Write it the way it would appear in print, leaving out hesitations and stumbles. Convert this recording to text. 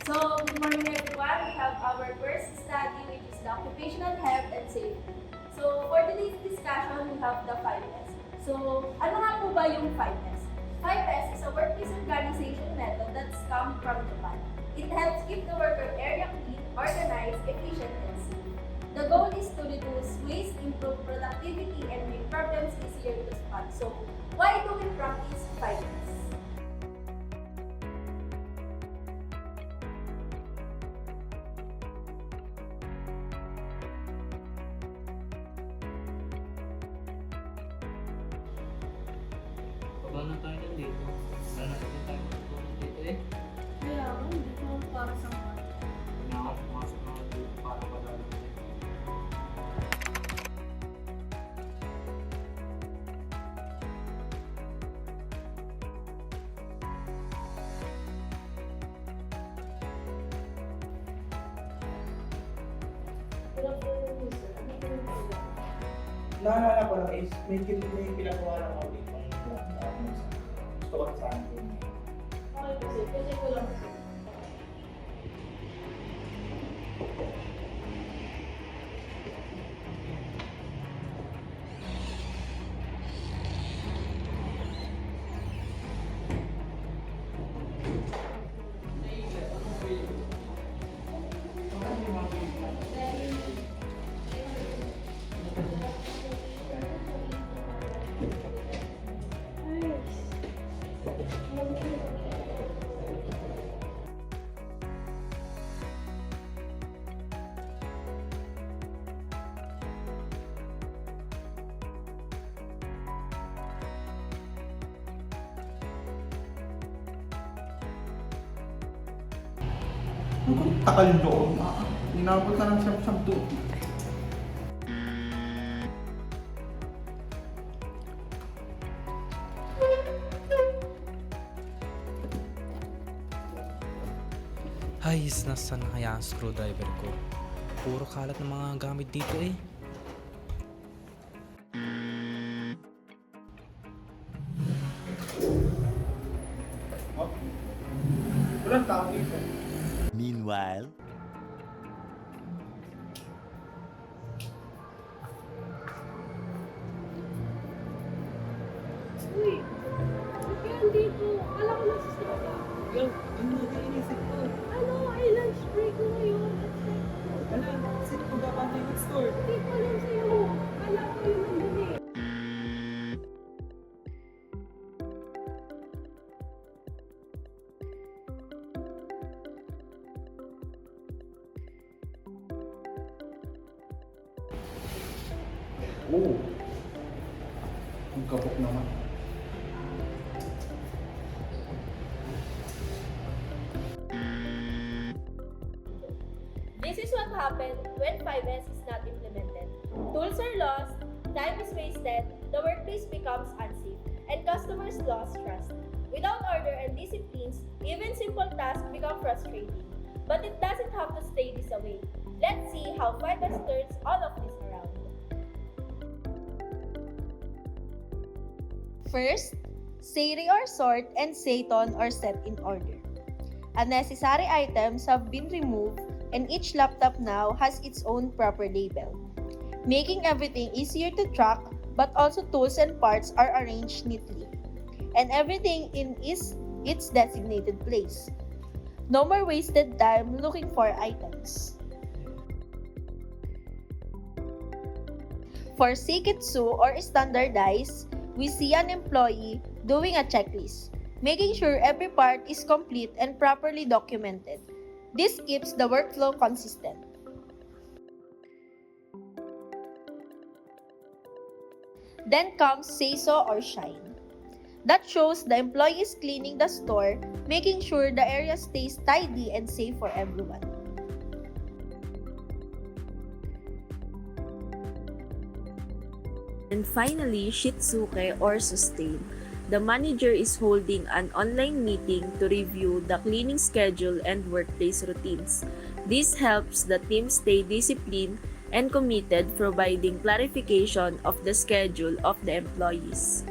So, good morning everyone. We have our first study which is the occupational health and safety. So, for today's discussion, we have the 5S. So, ano nga po ba yung 5S? 5S is a workplace organization method that's come from Japan. It helps keep the worker area clean, organized, efficient, and safe. The goal is to reduce waste, improve productivity, and make problems easier to spot. So, why do we practice 5S? Paano tayo nandito? Wala natin tayo matutulog dito eh. Kaya, hindi ko para sa mga. Kailangan pumasok na dito para madalaman dito. Naalala ko lang is may pinagawa lang ako dito. Gusto ko na sana yun. Okay, kasi ko lang. Ang takal doon. Inabot ka ng siyam-siyam doon. Ayos, nasaan na kaya ang screwdriver ko? Puro kalat ng mga gamit dito eh. Oh. Walang tao dito. Meanwhile, Uy, ba't yan dito? Alam ko nasa sila. Yo, ano na inisip ko? Ano, ay lunch break ko ngayon. Wala, sit ko ba pati mag-store? Hindi ko alam sa'yo. Alam ko yun nandun eh. Oo. Ang kapok naman. This is what happens when 5S is not implemented. Tools are lost, time is wasted, the workplace becomes unsafe, and customers lose trust. Without order and disciplines, even simple tasks become frustrating. But it doesn't have to stay this way. Let's see how 5S turns all of this around. First, say or sort and Satan are set in order. Unnecessary items have been removed and each laptop now has its own proper label, making everything easier to track, but also tools and parts are arranged neatly, and everything in its designated place. No more wasted time looking for items. For Seiketsu or standardize, we see an employee doing a checklist, making sure every part is complete and properly documented. This keeps the workflow consistent. Then comes say so or shine. That shows the employee is cleaning the store, making sure the area stays tidy and safe for everyone. And finally, Shitsuke or sustain. The manager is holding an online meeting to review the cleaning schedule and workplace routines. This helps the team stay disciplined and committed, providing clarification of the schedule of the employees.